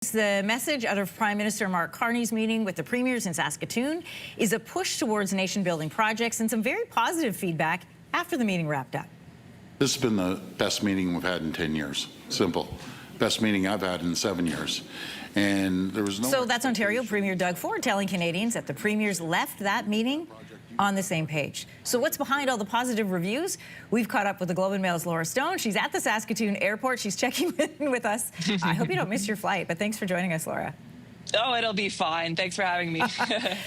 The message out of Prime Minister Mark Carney's meeting with the premiers in Saskatoon is a push towards nation-building projects and some very positive feedback after the meeting wrapped up. This has been the best meeting we've had in 10 years. Simple. Best meeting I've had in 7 years. And there was no... So that's Ontario Premier Doug Ford telling Canadians that the premiers left that meeting on the same page. So what's behind all the positive reviews? We've caught up with the Globe and Mail's Laura Stone. She's at the Saskatoon airport. She's checking in with us. I hope you don't miss your flight, but thanks for joining us, Laura. Oh, it'll be fine. Thanks for having me.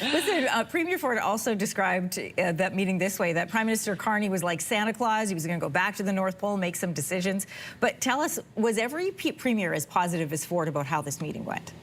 Listen, Premier Ford also described that meeting this way, that Prime Minister Carney was like Santa Claus. He was going to go back to the North Pole, make some decisions. But tell us, was every premier as positive as Ford about how this meeting went?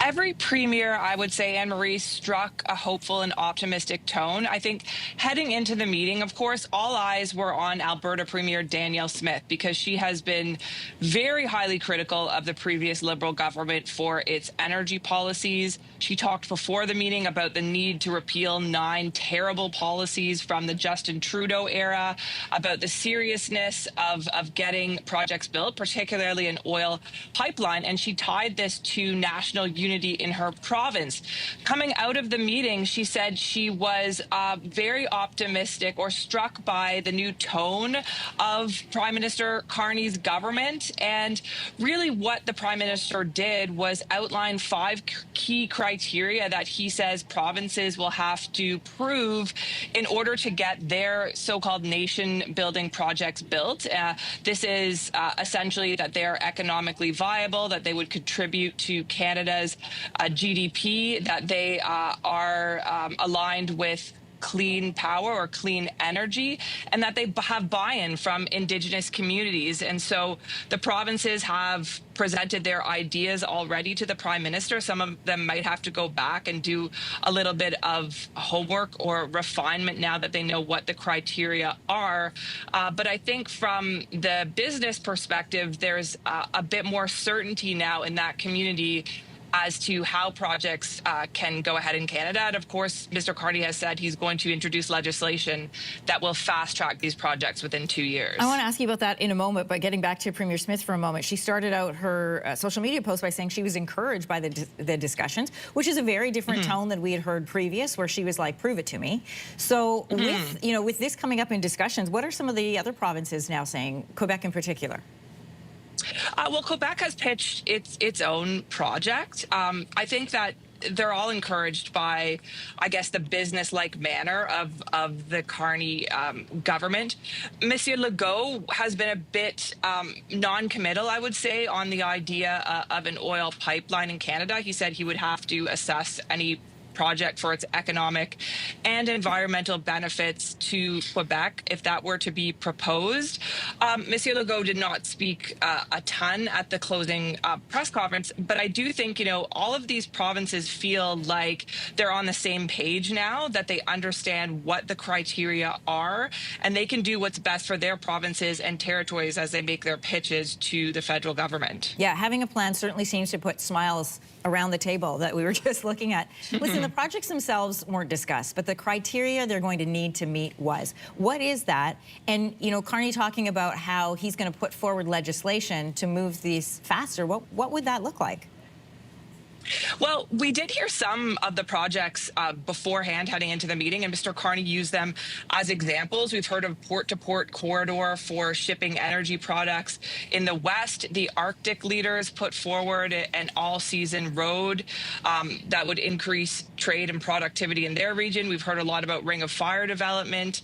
Every premier, I would say, Anne-Marie, struck a hopeful and optimistic tone. I think heading into the meeting, of course, all eyes were on Alberta Premier Danielle Smith because she has been very highly critical of the previous Liberal government for its energy policies. She talked before the meeting about the need to repeal 9 terrible policies from the Justin Trudeau era, about the seriousness of getting projects built, particularly an oil pipeline, and she tied this to national unity in her province. Coming out of the meeting, she said she was very optimistic or struck by the new tone of Prime Minister Carney's government. And really what the Prime Minister did was outline 5 key criteria that he says provinces will have to prove in order to get their so-called nation-building projects built. This is essentially that they are economically viable, that they would contribute to Canada's GDP, that they are aligned with clean power or clean energy, and that they have buy-in from Indigenous communities. And so the provinces have presented their ideas already to the Prime Minister. Some of them might have to go back and do a little bit of homework or refinement now that they know what the criteria are. But I think from the business perspective, there's a bit more certainty now in that community as to how projects can go ahead in Canada. And of course, Mr. Carney has said he's going to introduce legislation that will fast-track these projects within 2 years. I want to ask you about that in a moment, but getting back to Premier Smith for a moment, she started out her social media post by saying she was encouraged by the discussions, which is a very different tone than we had heard previous, where she was like, prove it to me. So with this coming up in discussions, what are some of the other provinces now saying, Quebec in particular? Well, Quebec has pitched its own project. I think that they're all encouraged by, I guess, the business-like manner of the Carney government. Monsieur Legault has been a bit non-committal, I would say, on the idea of an oil pipeline in Canada. He said he would have to assess any project for its economic and environmental benefits to Quebec if that were to be proposed. Monsieur Legault did not speak a ton at the closing press conference, but I do think, you know, all of these provinces feel like they're on the same page now, that they understand what the criteria are, and they can do what's best for their provinces and territories as they make their pitches to the federal government. Yeah, having a plan certainly seems to put smiles around the table that we were just looking at. Listen, the projects themselves weren't discussed, but the criteria they're going to need to meet was. What is that? And, you know, Carney talking about how he's going to put forward legislation to move these faster. What would that look like? Well, we did hear some of the projects beforehand heading into the meeting, and Mr. Carney used them as examples. We've heard of port-to-port corridor for shipping energy products in the West. The Arctic leaders put forward an all-season road that would increase trade and productivity in their region. We've heard a lot about Ring of Fire development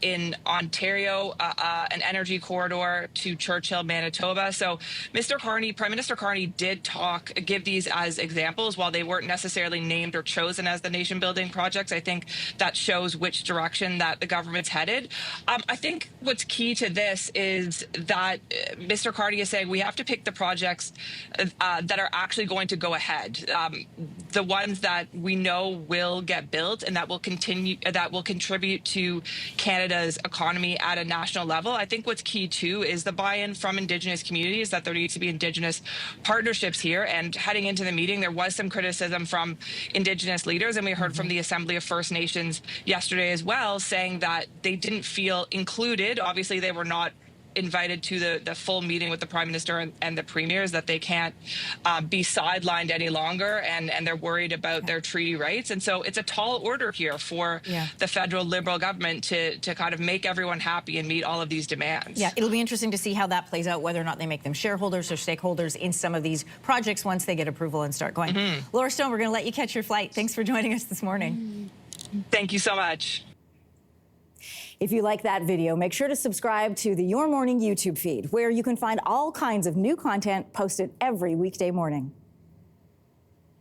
in Ontario, an energy corridor to Churchill, Manitoba. So Prime Minister Carney did give these as examples. While they weren't necessarily named or chosen as the nation-building projects, I think that shows which direction that the government's headed. I think what's key to this is that Mr. Carney is saying we have to pick the projects that are actually going to go ahead, the ones that we know will get built and that will contribute to Canada's economy at a national level. I think what's key too is the buy-in from Indigenous communities, that there needs to be Indigenous partnerships here. And heading into the meeting, there was some criticism from Indigenous leaders, and we heard from the Assembly of First Nations yesterday as well, saying that they didn't feel included. Obviously, they were not invited to the full meeting with the Prime Minister and the Premier is that they can't be sidelined any longer, and they're worried about their treaty rights. And so it's a tall order here for the federal Liberal government to kind of make everyone happy and meet all of these demands. Yeah, it'll be interesting to see how that plays out, whether or not they make them shareholders or stakeholders in some of these projects once they get approval and start going. Laura Stone, we're going to let you catch your flight. Thanks for joining us this morning. Thank you so much. If you like that video, make sure to subscribe to the Your Morning YouTube feed, where you can find all kinds of new content posted every weekday morning.